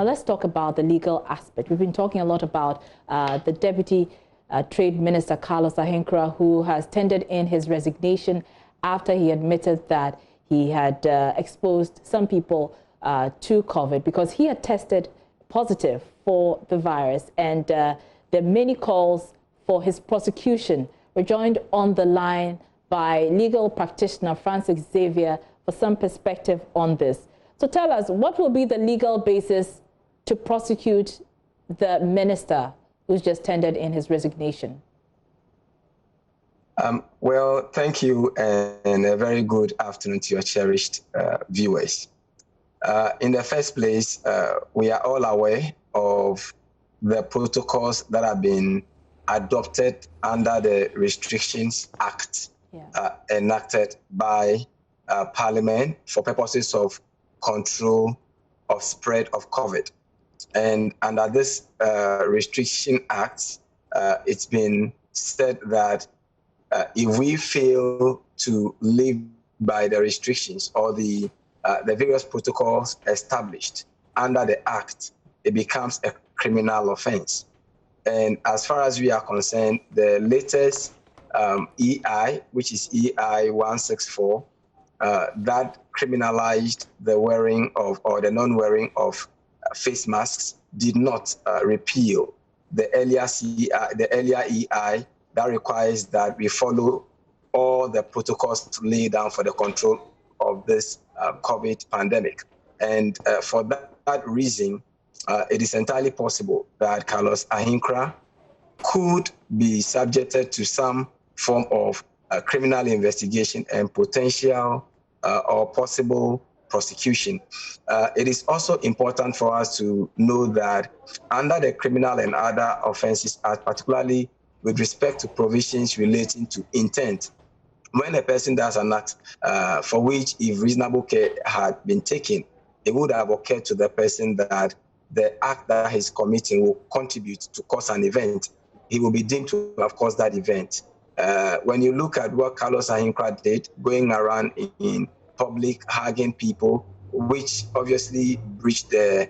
Now let's talk about the legal aspect. We've been talking a lot about the Deputy Trade Minister, Carlos Ahenkorah, who has tendered in his resignation after he admitted that he had exposed some people to COVID because he had tested positive for the virus. And there are many calls for his prosecution. We're joined on the line by legal practitioner Francis Xavier for some perspective on this. So tell us, what will be the legal basis to prosecute the minister who's just tendered in his resignation? Well, thank you, and a very good afternoon to your cherished viewers. In the first place, we are all aware of the protocols that have been adopted under the Restrictions Act enacted by Parliament for purposes of control of spread of COVID. And under this Restriction Act, it's been said that if we fail to live by the restrictions or the various protocols established under the Act, it becomes a criminal offense. And as far as we are concerned, the latest EI, which is EI 164, that criminalized the wearing of or the non-wearing of face masks, did not repeal the earlier EI that requires that we follow all the protocols laid down for the control of this COVID pandemic. And for that reason, it is entirely possible that Carlos Ahenkorah could be subjected to some form of criminal investigation and potential or possible prosecution. It is also important for us to know that under the Criminal and Other Offences Act, particularly with respect to provisions relating to intent, when a person does an act for which, if reasonable care had been taken, it would have occurred to the person that the act that he's committing will contribute to cause an event, he will be deemed to have caused that event. When you look at what Carlos Ahenkorah did, going around in public hugging people, which obviously breached the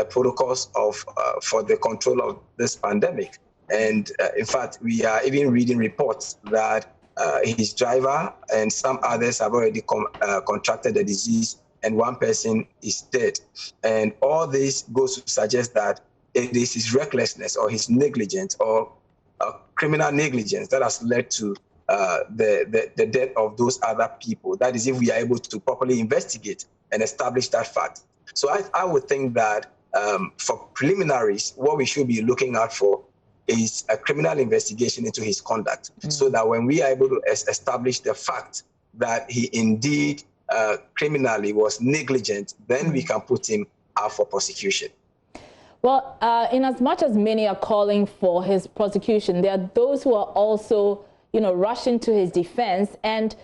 protocols of for the control of this pandemic. And in fact, we are even reading reports that his driver and some others have already contracted the disease, and one person is dead. And all this goes to suggest that it is his recklessness or his negligence or criminal negligence that has led to the death of those other people. That is, if we are able to properly investigate and establish that fact. So I would think that for preliminaries, what we should be looking out for is a criminal investigation into his conduct, so that when we are able to establish the fact that he indeed criminally was negligent, then we can put him out for prosecution. Well, in as much as many are calling for his prosecution, there are those who are also, rushing to his defense. And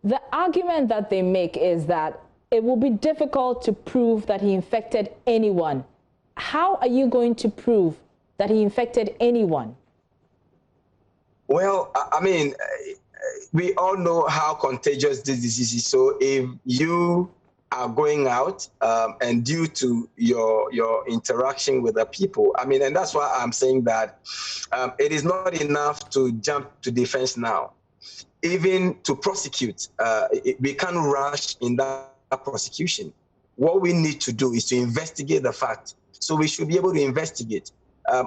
the argument that they make is that it will be difficult to prove that he infected anyone. How are you going to prove that he infected anyone? Well, I mean, we all know how contagious this disease is. So if you are going out and due to your interaction with the people, I mean, and that's why I'm saying that it is not enough to jump to defense now. Even to prosecute, we can't rush in that prosecution. What we need to do is to investigate the fact. So we should be able to investigate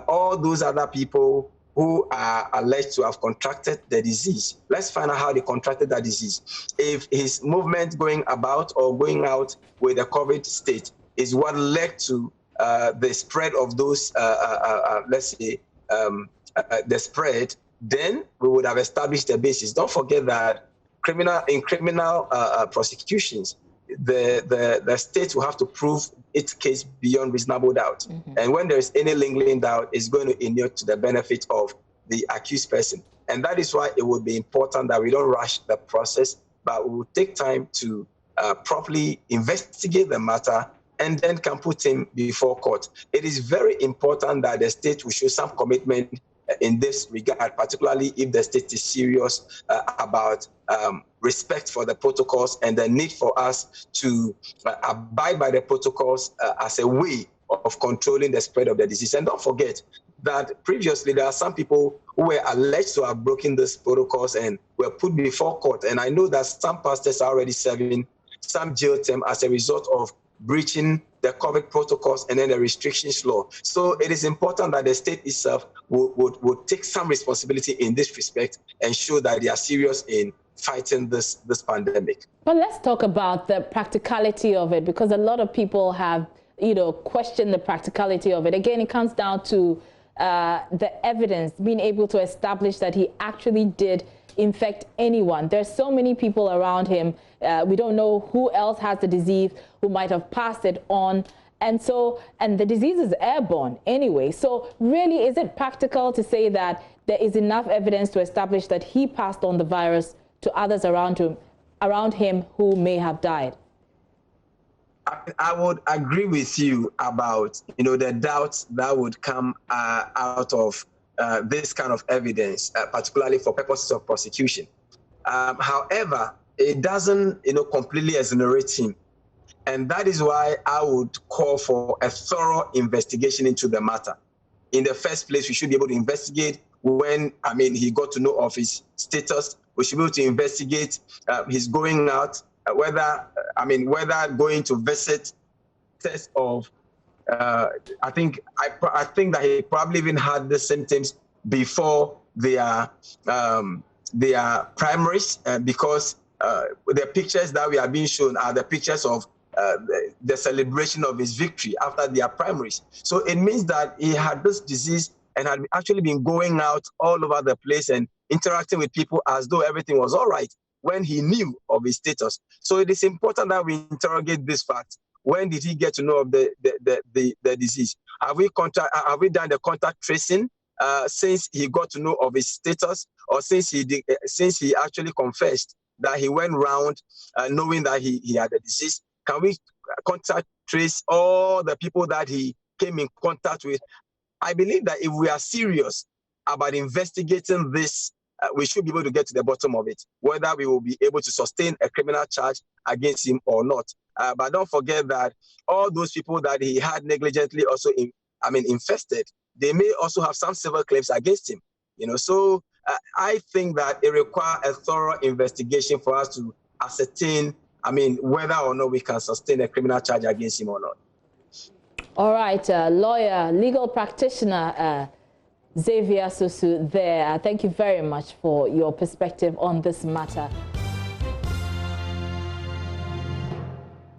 all those other people who are alleged to have contracted the disease. Let's find out how they contracted that disease. If his movement going about or going out with a COVID state is what led to the spread of those, let's say, the spread, then we would have established the basis. Don't forget that in criminal prosecutions, the state will have to prove its case beyond reasonable doubt. And when there is any lingering doubt, it's going to inure to the benefit of the accused person. And that is why it would be important that we don't rush the process, but we will take time to properly investigate the matter and then can put him before court. It is very important that the state will show some commitment in this regard, particularly if the state is serious about respect for the protocols and the need for us to abide by the protocols as a way of controlling the spread of the disease. And don't forget that previously there are some people who were alleged to have broken these protocols and were put before court. And I know that some pastors are already serving some jail term as a result of breaching the COVID protocols and then the restrictions law. So it is important that the state itself would take some responsibility in this respect and show that they are serious in fighting this pandemic. But let's talk about the practicality of it, because a lot of people have, questioned the practicality of it. Again, it comes down to the evidence, being able to establish that he actually did infect anyone. There's so many people around him. We don't know who else has the disease, who might have passed it on. And the disease is airborne anyway. So really, is it practical to say that there is enough evidence to establish that he passed on the virus to others around him who may have died? I would agree with you about, the doubts that would come out of this kind of evidence, particularly for purposes of prosecution. However, it doesn't, completely exonerate him. And that is why I would call for a thorough investigation into the matter. In the first place, we should be able to investigate when, he got to know of his status. We should be able to investigate his going out, whether going to visit, test of, I think that he probably even had the symptoms before their primaries, because the pictures that we are being shown are the pictures of the celebration of his victory after their primaries. So it means that he had this disease and had actually been going out all over the place and interacting with people as though everything was all right when he knew of his status. So it is important that we interrogate this fact. When did he get to know of the disease? Have we done the contact tracing since he got to know of his status, or since he actually confessed that he went round knowing that he had the disease? Can we contact trace all the people that he came in contact with? I believe that if we are serious about investigating this, we should be able to get to the bottom of it, whether we will be able to sustain a criminal charge against him or not. But don't forget that all those people that he had negligently also infested, they may also have some civil claims against him. So I think that it requires a thorough investigation for us to ascertain, whether or not we can sustain a criminal charge against him or not. All right, lawyer, legal practitioner, Xavier Susu there. Thank you very much for your perspective on this matter.